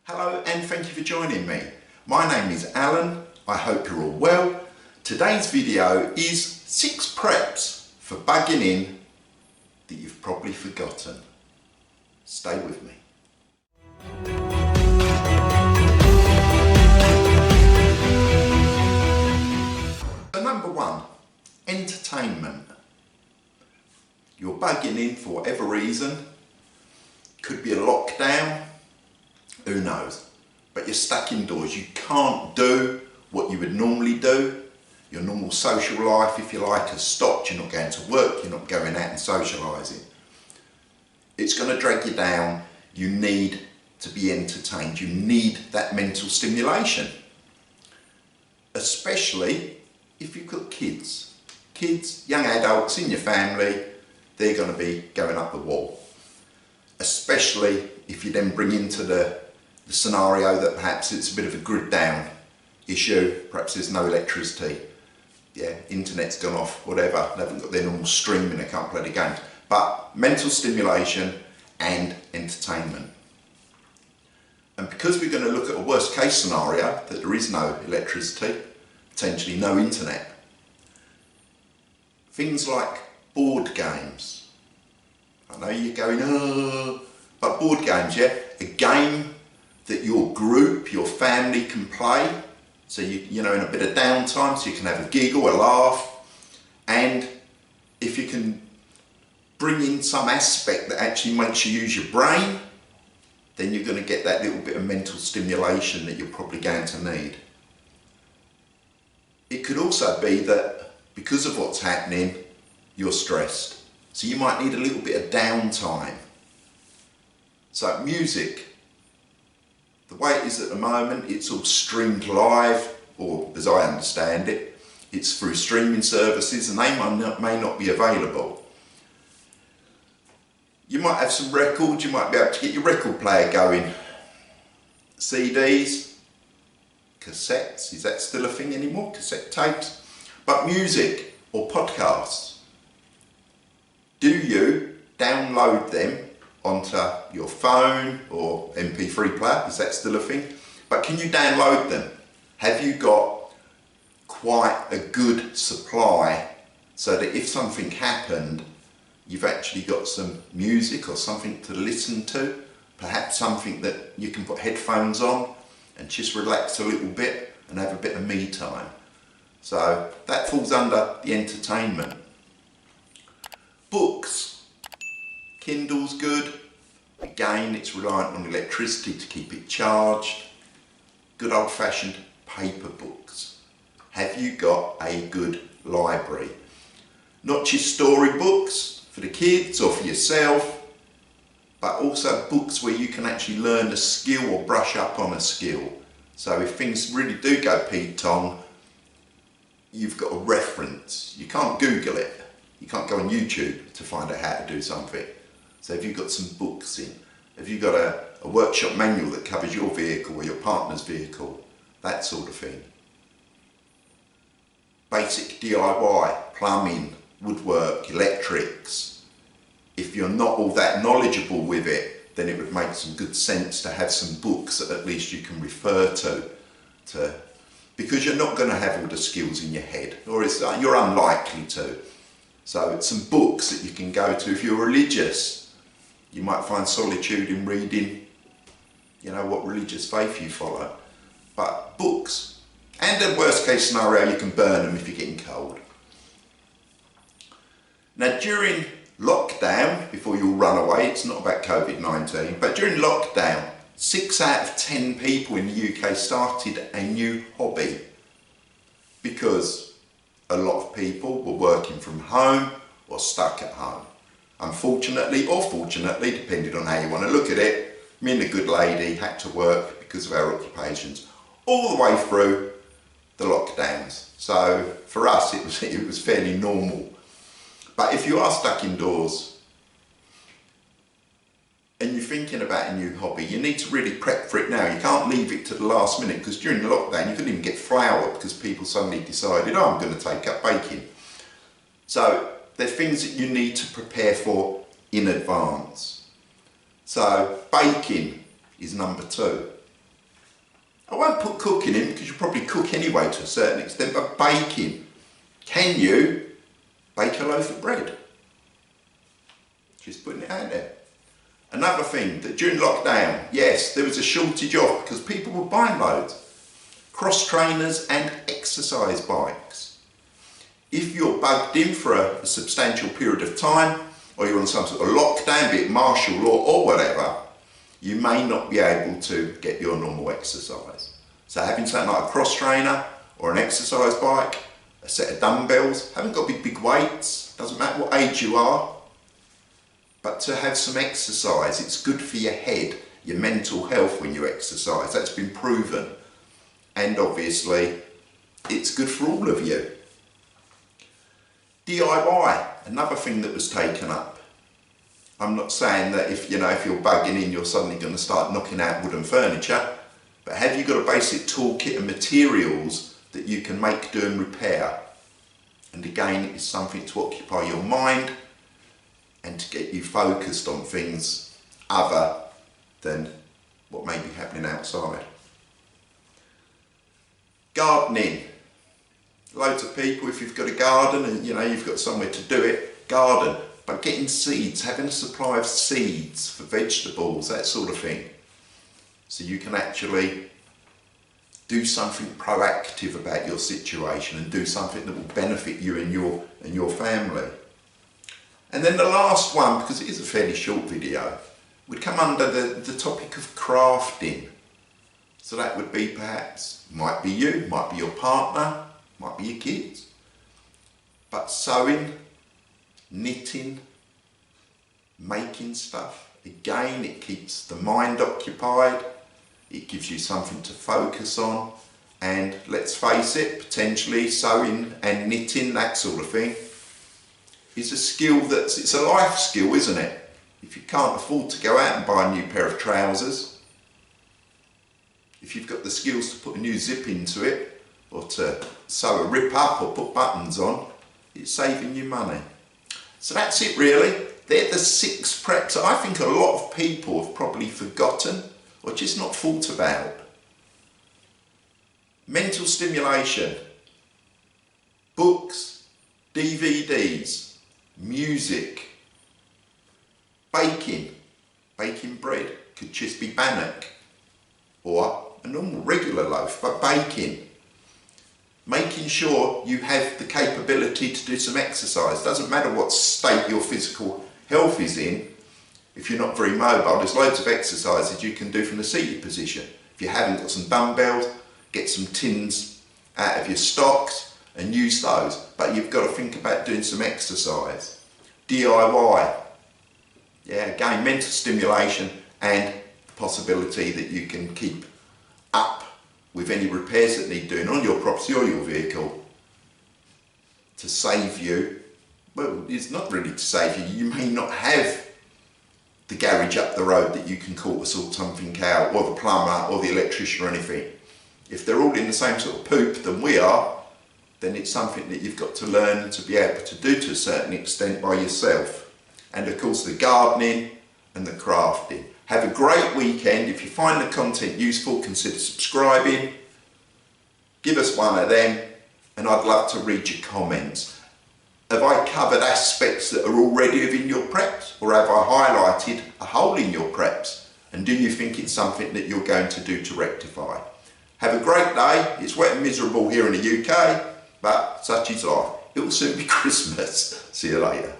Hello and thank you for joining me. My name is Alan, I hope you're all well. Today's video is 6 preps for bugging in that you've probably forgotten. Stay with me. So number 1, entertainment. You're bugging in for whatever reason. Could be a lockdown. Who knows? But you're stuck indoors. You can't do what you would normally do. Your normal social life, if you like, has stopped. You're not going to work. You're not going out and socialising. It's going to drag you down. You need to be entertained. You need that mental stimulation. Especially if you've got kids. Kids, young adults in your family, they're going to be going up the wall. Especially if you then bring into the scenario that perhaps it's a bit of a grid down issue, perhaps there's no electricity, internet's gone off, whatever, they haven't got their normal streaming, they can't play the games. But mental stimulation and entertainment. And because we're going to look at a worst case scenario, that there is no electricity, potentially no internet, things like board games. I know you're going, oh, but board games, a game that your group, your family can play, so you know, in a bit of downtime, so you can have a giggle, a laugh, and if you can bring in some aspect that actually makes you use your brain, then you're going to get that little bit of mental stimulation that you're probably going to need. It could also be that because of what's happening, you're stressed, so you might need a little bit of downtime. So music. The way it is at the moment, it's all streamed live, or as I understand it, it's through streaming services and they may not be available. You might have some records, you might be able to get your record player going. CDs, cassettes, is that still a thing anymore? Cassette tapes? But music or podcasts, do you download them onto your phone or MP3 player? Is that still a thing? But can you download them? Have you got quite a good supply so that if something happened, you've actually got some music or something to listen to, perhaps something that you can put headphones on and just relax a little bit and have a bit of me time. So that falls under the entertainment. Books. Kindle's good. Again, it's reliant on electricity to keep it charged. Good old-fashioned paper books. Have you got a good library? Not just storybooks for the kids or for yourself, but also books where you can actually learn a skill or brush up on a skill. So if things really do go Pete-tong, you've got a reference. You can't Google it. You can't go on YouTube to find out how to do something. So have you got some books in? Have you got a workshop manual that covers your vehicle or your partner's vehicle? That sort of thing. Basic DIY, plumbing, woodwork, electrics. If you're not all that knowledgeable with it, then it would make some good sense to have some books that at least you can refer to because you're not going to have all the skills in your head, or you're unlikely to. So it's some books that you can go to. If you're religious, you might find solitude in reading, you know, what religious faith you follow. But books, and in worst case scenario, you can burn them if you're getting cold. Now during lockdown, before you all run away, it's not about COVID-19, but during lockdown, 6 out of 10 people in the UK started a new hobby because a lot of people were working from home or stuck at home. Unfortunately or fortunately, depending on how you want to look at it, me and the good lady had to work because of our occupations all the way through the lockdowns. So for us it was fairly normal. But if you are stuck indoors and you're thinking about a new hobby, you need to really prep for it now. You can't leave it to the last minute, because during the lockdown you couldn't even get flour because people suddenly decided, oh, I'm going to take up baking. So they're things that you need to prepare for in advance. So baking is number 2. I won't put cooking in because you probably cook anyway to a certain extent, but baking. Can you bake a loaf of bread? Just putting it out there. Another thing that during lockdown, yes, there was a shortage of, because people were buying loads, cross trainers and exercise bikes. If you're bugged in for a substantial period of time, or you're on some sort of lockdown, be it martial law or whatever, you may not be able to get your normal exercise. So having something like a cross trainer or an exercise bike, a set of dumbbells, haven't got to be big weights, doesn't matter what age you are, but to have some exercise. It's good for your head, your mental health when you exercise. That's been proven. And obviously, it's good for all of you. DIY, another thing that was taken up. I'm not saying that if you're bugging in, you're suddenly going to start knocking out wooden furniture, but have you got a basic toolkit and materials that you can make, do and repair? And again, it's something to occupy your mind and to get you focused on things other than what may be happening outside. Gardening. Loads of people, if you've got a garden and you've got somewhere to do it, garden. But getting seeds, having a supply of seeds for vegetables, that sort of thing. So you can actually do something proactive about your situation and do something that will benefit you and your family. And then the last one, because it is a fairly short video, would come under the topic of crafting. So that would be perhaps, might be you, might be your partner, might be your kids. But sewing, knitting, making stuff, again, it keeps the mind occupied, it gives you something to focus on, and let's face it, potentially sewing and knitting, that sort of thing, is a skill it's a life skill, isn't it? If you can't afford to go out and buy a new pair of trousers, if you've got the skills to put a new zip into it, or to sew a rip up or put buttons on, it's saving you money. So that's it really. They're the 6 preps that I think a lot of people have probably forgotten or just not thought about. Mental stimulation, books, DVDs, music, baking bread, could just be bannock, or a normal regular loaf, but baking. Making sure you have the capability to do some exercise. Doesn't matter what state your physical health is in. If you're not very mobile, there's loads of exercises you can do from the seated position. If you haven't got some dumbbells, get some tins out of your stocks and use those. But you've got to think about doing some exercise. DIY. Yeah, again, mental stimulation and the possibility that you can keep up with any repairs that need doing on your property or your vehicle to save you. Well, it's not really to save you. You may not have the garage up the road that you can call to sort something out, or the plumber or the electrician or anything. If they're all in the same sort of poop than we are, then it's something that you've got to learn to be able to do to a certain extent by yourself. And of course the gardening and the crafting. Have a great weekend. If you find the content useful, consider subscribing. Give us one of them, and I'd love to read your comments. Have I covered aspects that are already within your preps, or have I highlighted a hole in your preps? And do you think it's something that you're going to do to rectify? Have a great day. It's wet and miserable here in the UK, but such is life. It will soon be Christmas. See you later.